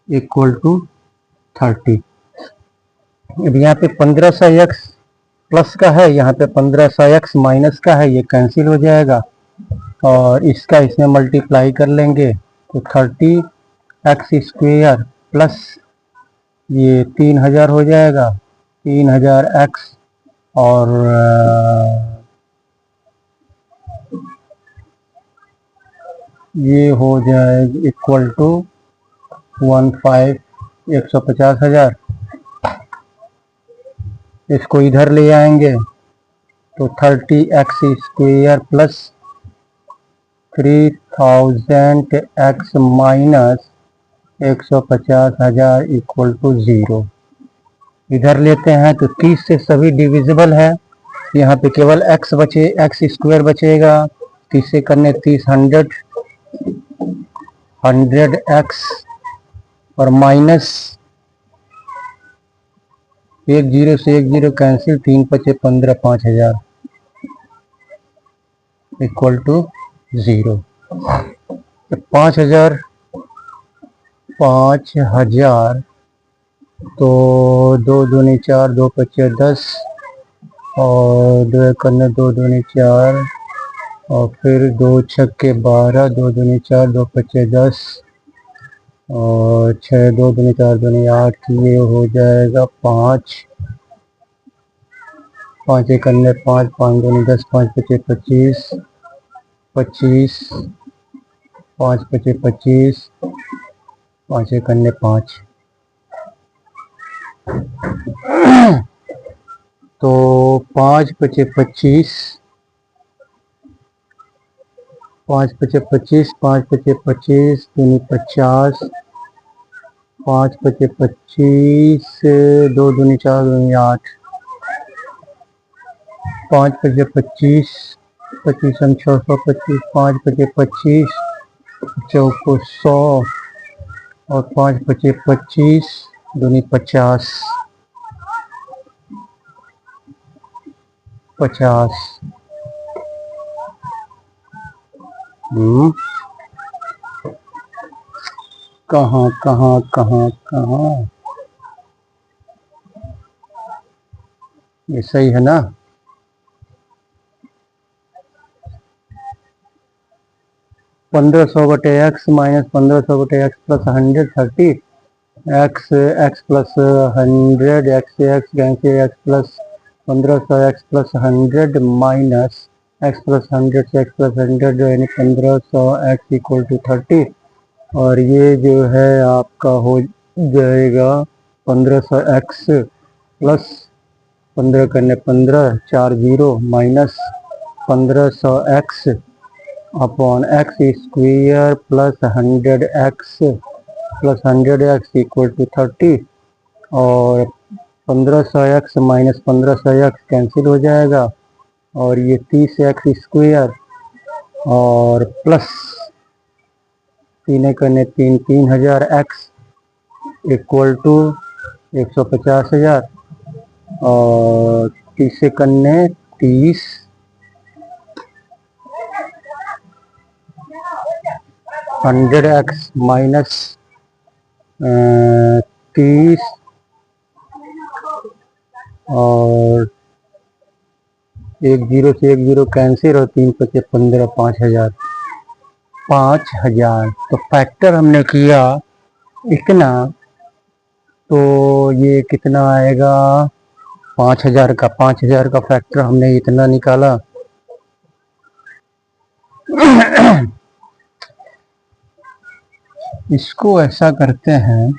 equal to 30। अब यहाँ पे 1500x प्लस का है, यहाँ पे 1500x माइनस का है, ये कैंसिल हो जाएगा और इसका इसमें मल्टीप्लाई कर लेंगे तो 30x स्क्वेयर प्लस ये 3000 हो जाएगा 3000x और ये हो जाएगा इक्वल टू 150,000। इसको इधर ले आएंगे तो 30x square plus 3000x minus 150,000 equal to 0। इधर लेते हैं तो 30 से सभी डिविजिबल है। यहाँ पे केवल x बचे, x स्क्वायर बचेगा। 30 से करने 30 100x और माइनस 1 0 से 1 0 कैंसिल, 3 पचे 15 5000 इक्वल टू 0। 5000 तो 2 दूनी 4 2 पचे 10 और 2 करने 2 दूनी 4 और फिर 2 छक्के 12 2 दूनी 4 2 पचे 10 और 6 2 दूनी 4 दूनी 8 ये हो जाएगा 5 5 एक अन्य 5 5 दूनी 10 5 पचे 25 25 5 पचे 25 5 एक अन्य 5 तो 5 पचे 25 5 पचे 25 5 पचे 25 दूनी 50 5 पचे 25 2 दूनी 4 दूनी 8 5 पचे 25 25 625 5 पचे 25 चौको 100 और 5 पचे 25 दूनी 50 50। हम्म, कहाँ कहाँ कहाँ कहाँ, ये सही है ना? 1500/x minus 1500/x plus 130, x x plus 100, x x cancel, x plus 1500 x plus 100 minus x plus 100 से एक्स प्लस 100 यानी 1500 एक्स इक्वल टू 30, और ये जो है आपका हो जाएगा 1500 एक्स प्लस 15 करने 15 4 0 minus 1500 x upon x square plus 100 x plus 100 x equal to 30, और 1500 एक्स माइनस 1500 एक्स कैंसिल हो जाएगा, और ये 30 एक्स स्क्वायर और प्लस 3 करने 3 3000 एक्स इक्वल टू 150,000, और 30 करने 30 100 एक्स माइनस 30 और 1 0 से 1 0 कैंसिल, और 3 पचे 15 5000 5000। तो फैक्टर हमने किया इतना, तो ये कितना आएगा 5000 का फैक्टर हमने इतना निकाला। इसको ऐसा करते हैं,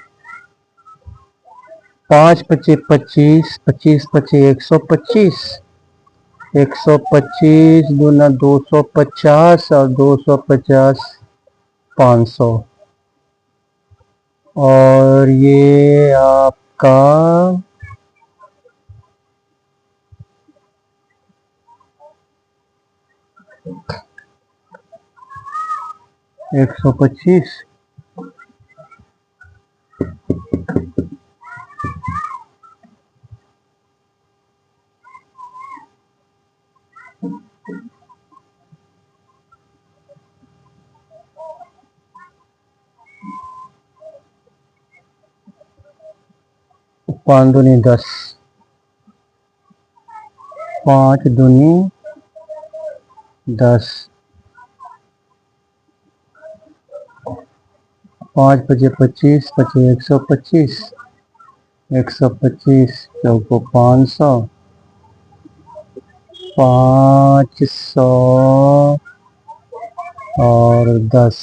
5 पचे 25, 25 पचे 125, 125 दूना 250 और 250 500, और ये आपका 125 5 दूनी 10, 5 दूनी 10, 5 पचे 25 पचे 125, 125 चौको 500, 500 और 10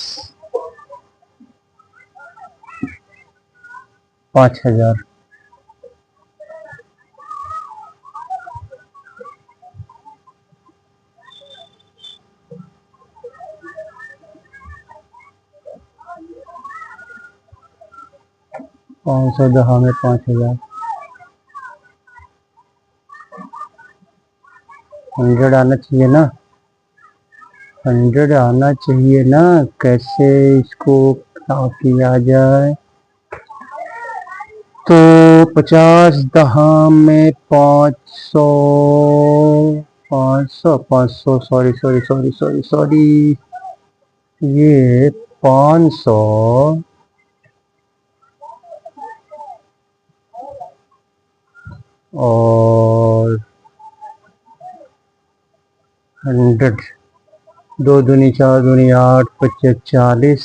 5000। पाँच सौ दहा में 5000, 100 आना चाहिए ना, 100 आना चाहिए ना। कैसे इसको क्या किया जाए? तो 50 दहा में 500, 500 500 sorry sorry sorry sorry sorry, ये 500 और 100, 2 दूनी 4 दूनी 8 पच्चीस 40,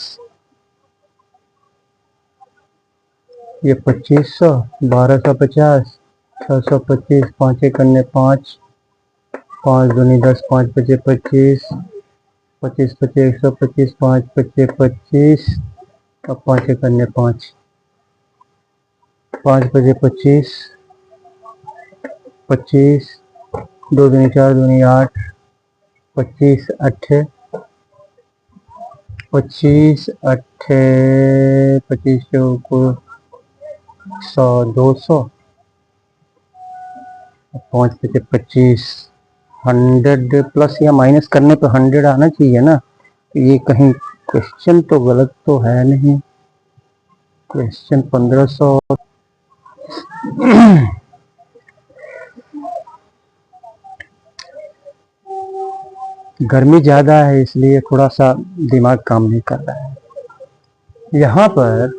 ये 2500, 1250, 625, 5 करने 5, 5 दूनी 10, 5 पचे 25, 25 पचे 125, 5 पचे 25, अब 5 करने 5, 5 पचे 25, 25, 2 दूनी 4 दूनी 8, 25 अट्ठे 25 अट्ठे 25 को 100 200, 5 पचे 25, 100 प्लस या माइनस करने पे 100 आना चाहिए ना। ये कहीं क्वेश्चन तो गलत तो है नहीं, क्वेश्चन 1500 गर्मी ज़्यादा है इसलिए थोड़ा सा दिमाग काम नहीं कर रहा है। यहाँ पर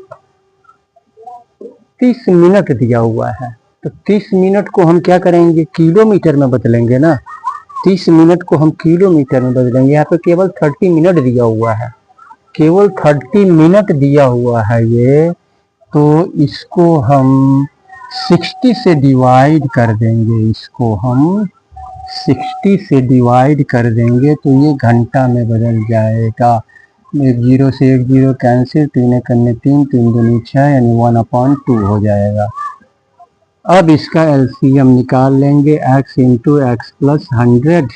30 मिनट दिया हुआ है, तो 30 मिनट को हम क्या करेंगे, किलोमीटर में बदलेंगे ना। 30 मिनट को हम किलोमीटर में बदलेंगे। यहाँ पे केवल 30 मिनट दिया हुआ है, केवल 30 मिनट दिया हुआ है ये, तो इसको हम 60 से डिवाइड कर देंगे। इसको हम 60 से डिवाइड कर देंगे तो ये घंटा में बदल जाएगा। एक जीरो से एक जीरो कैंसिल, 3 करने 3, 3 दूनी 6 यानी 1/2 हो जाएगा। अब इसका एलसीएम निकाल लेंगे, x into x plus 100,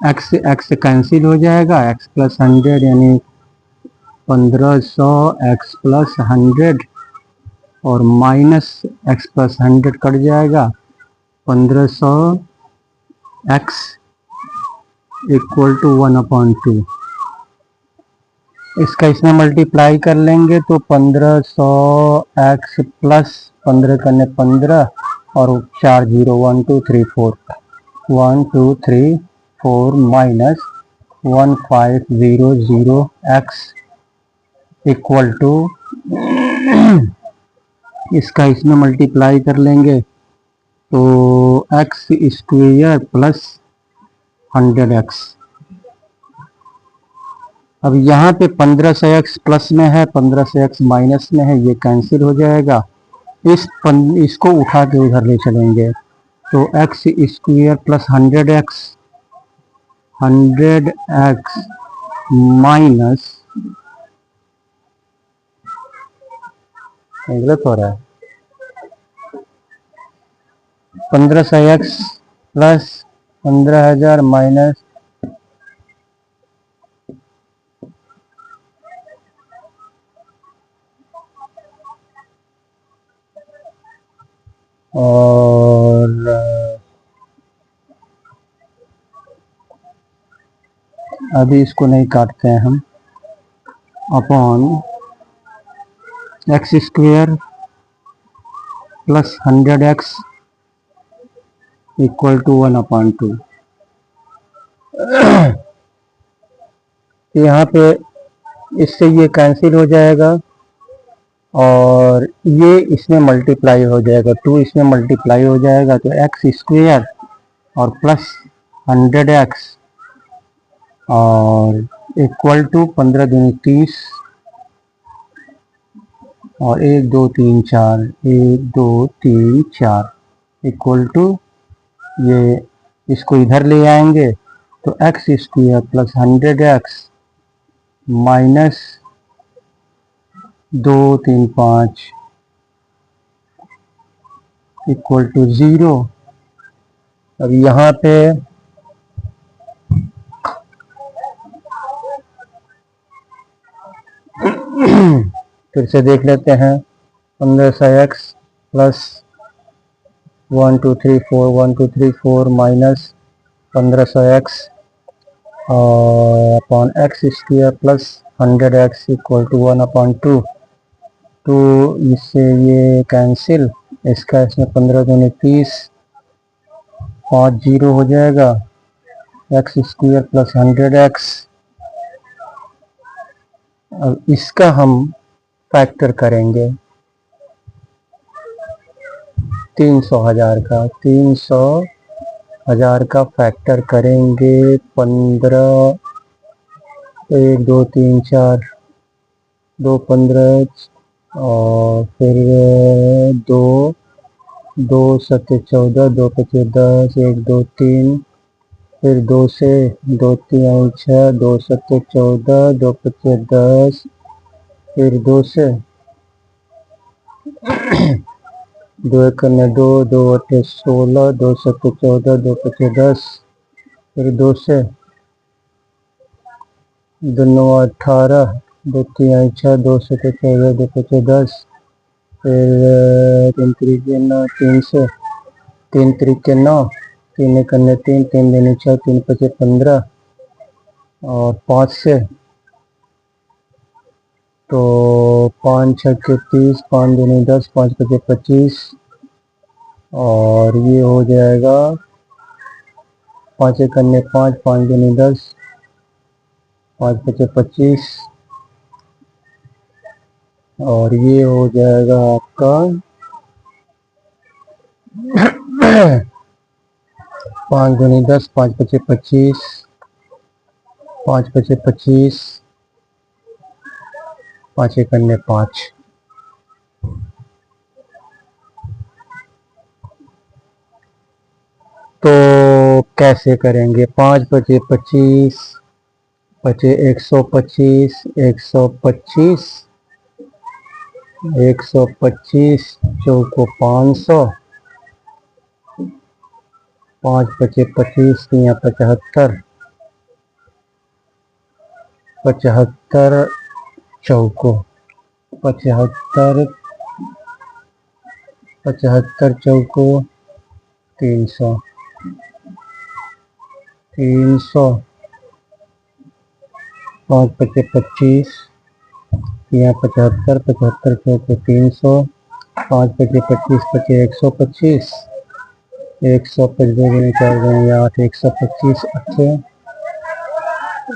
x cancel हो जाएगा, x प्लस 100 यानी 1500 x प्लस 100 और माइनस x प्लस 100 कट जाएगा, 1500 x इक्वल टू 1/2। इसका इसमें मल्टीप्लाई कर लेंगे तो 1500 x प्लस 15 करने 15 और 4 0 1 2 3 4 1 2 3 4 माइनस 1500 x इक्वल टू, इसका इसमें मल्टीप्लाई कर लेंगे तो एक्स स्क्वायर प्लस 100x। अब यहाँ पे 1500 x प्लस में है, 1500 x माइनस में है, ये कैंसिल हो जाएगा। इसको उठा के उधर ले चलेंगे तो x square plus 100x minus, गलत हो रहा है, 1500 x प्लस 15,000 माइनस और अभी इसको नहीं काटते हैं हम, upon x square plus 100x equal to 1/2। यहाँ पे इससे ये कैंसिल हो जाएगा और ये इसमें मल्टीप्लाई हो जाएगा, 2 इसमें मल्टीप्लाई हो जाएगा तो एक्स स्क्वायर और प्लस 100x और इक्वल टू 15 दूनी 30 और 1 2 3 4 1 2 3 4 इक्वल टू, ये इसको इधर ले आएंगे तो x square plus 100x minus 2 3 5 equal to 0। अब यहाँ पे फिर से देख लेते हैं, 1500x प्लस 1 2 3 4 1 2 3 4 माइनस 1500x और upon x square plus 100x equal to 1/2। तो इससे ये कैंसिल, इसका इसमें 15 दूनी 30, 5 0 हो जाएगा, एक्स स्क्वायर प्लस 100x। अब इसका हम फैक्टर करेंगे 300,000 का, 300,000 का फैक्टर करेंगे 15, 1 2 3 4 2 15 और फिर 2 2 7 14 2 5 10 1 2 3, फिर 2 से 2 3 6 2 7 14 2 5 10, फिर 2 से 2 करने 2 2 8 16 2 7 14 2 5 10, फिर 2 से 2 9 18 2 3 6 2 7 14 2 5 10, फिर 3 3 9 3 से 3 3 9 3 करने 3 3 दूनी 6 3 5 15 और 5 से तो 5 6 के 30 5 दूनी 10 5 5 25 और ये हो जाएगा पाँच एक अन्य 5, 5 दूनी 10, 5 पचे 25 और ये हो जाएगा आपका 5 दूनी 10, 5 पचे 25, 5 पचे 25, 5 एक अन्य 5। तो कैसे करेंगे? 5 पचे 25 पचे 125, 125, 125 चौको 500, 5 पचे 25 या 75, 75 चौको 75, 75 चौको 300, 300, 5 पचे 25 या 75, 75 चौको 300, 5 पचे 25 पचे 125, 125 दूनी 4 दूनी 8, 125 8,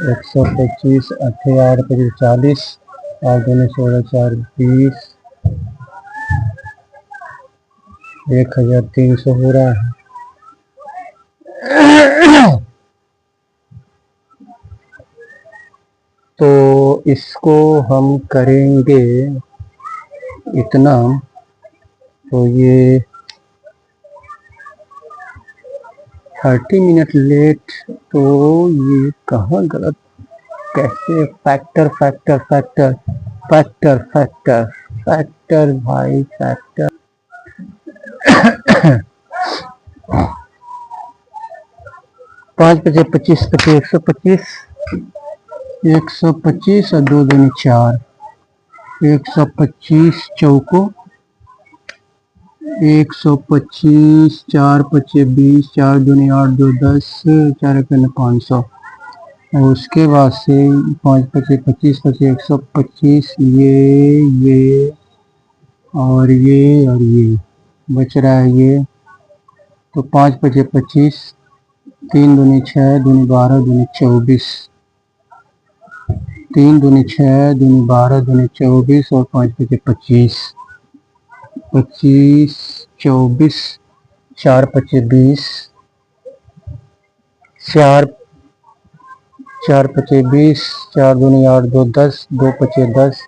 125 8 8 पचे 40, 8 दूनी 16 4 20, 1300 हो रहा है। तो इसको हम करेंगे इतना, तो ये 30 मिनट लेट, तो ये कहाँ गलत? कैसे? Factor factor factor factor factor factor भाई फैक्टर। 5 पचे 25 पचे 125, 125 और 2 दूनी 4, 125 चौको 125, 4 पचे 20, 4 दूनी 8 2 10, 4 एक 500 और उसके बाद से 5 पचे 25 पचे 125, ये और ये बच रहा है ये। तो 5 पचे 25, 3 दूनी 6 दूनी 12 दूनी 24, 3 दूनी 6 दूनी 12 दूनी 24 और 5 पचे 25, 25 24, 4 पचे 20, 4 पचे 20, 4 दूनी 8 2 10, 2 पचे 10,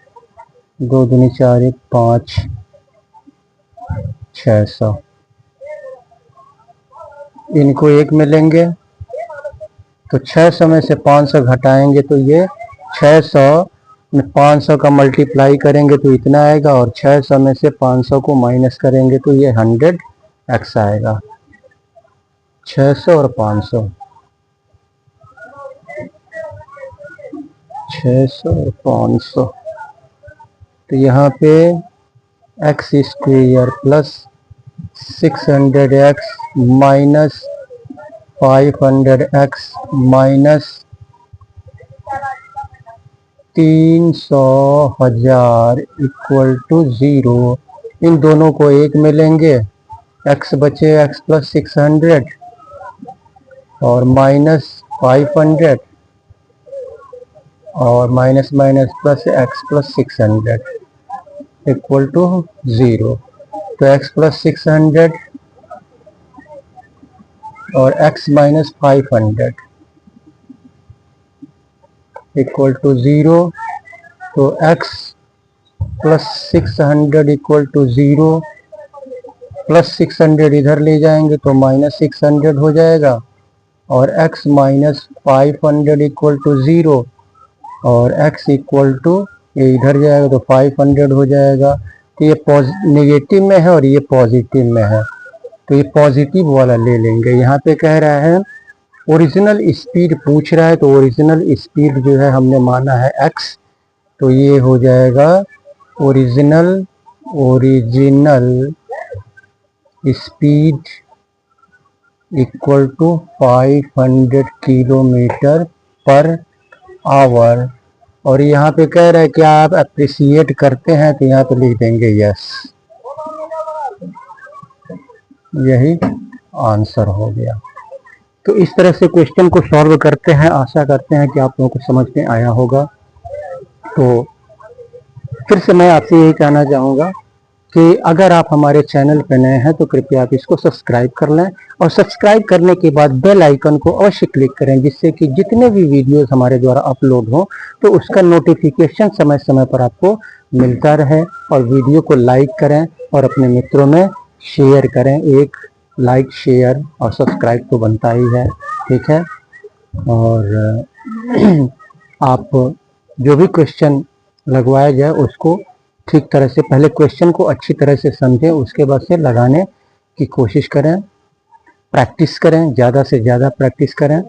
2 दूनी 4 1 5, 600। इनको एक में लेंगे तो 600 में से 500 घटाएंगे तो ये 600 में 500 का मल्टीप्लाई करेंगे तो इतना आएगा, और 600 में से 500 को माइनस करेंगे तो ये 100x आएगा। 600 और 500, 600 और 500, तो यहाँ पे x square plus 600x minus 500x minus 300,000 equal to 0। इन दोनों को एक में लेंगे, x बचे x प्लस 600 और माइनस 500 और minus minus plus x plus 600 equal to 0। तो x प्लस 600 और x माइनस 500 इक्वल टू 0। तो x plus 600 equal to 0, plus 600 इधर ले जाएंगे तो माइनस 600 हो जाएगा, और x माइनस 500 इक्वल टू 0 और x इक्वल टू, ये इधर जाएगा तो 500 हो जाएगा। तो ये नेगेटिव में है और ये पॉजिटिव में है, तो ये पॉजिटिव वाला ले लेंगे। यहाँ पे कह रहा है ओरिजिनल स्पीड पूछ रहा है, तो ओरिजिनल स्पीड जो है हमने माना है x, तो ये हो जाएगा original speed equal to 500 kilometre per hour. और यहाँ पे कह रहा है कि आप अप्रिशिएट करते हैं, तो यहाँ पे लिख देंगे यस। यही आंसर हो गया। तो इस तरह से क्वेश्चन को सॉल्व करते हैं। आशा करते हैं कि आप लोगों को समझ में आया होगा। तो फिर से मैं आपसे यही कहना चाहूँगा कि अगर आप हमारे चैनल पर नए हैं तो कृपया आप इसको सब्सक्राइब कर लें, और सब्सक्राइब करने के बाद बेल आइकन को अवश्य क्लिक करें, जिससे कि जितने भी वीडियोस हमारे द्वारा अपलोड हो तो उसका नोटिफिकेशन समय समय पर आपको मिलता रहे। और वीडियो को लाइक करें और अपने मित्रों में शेयर करें। एक लाइक, शेयर और सब्सक्राइब तो बनता ही है, ठीक है। और आप जो भी क्वेश्चन लगवाया जाए उसको ठीक तरह से, पहले क्वेश्चन को अच्छी तरह से समझें, उसके बाद से लगाने की कोशिश करें, प्रैक्टिस करें, ज़्यादा से ज़्यादा प्रैक्टिस करें।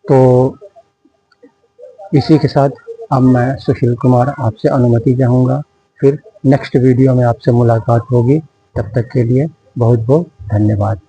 तो इसी के साथ अब मैं सुशील कुमार आपसे अनुमति चाहूँगा। फिर नेक्स्ट वीडियो में आपसे मुलाकात होगी। तब तक के लिए बहुत बहुत धन्यवाद।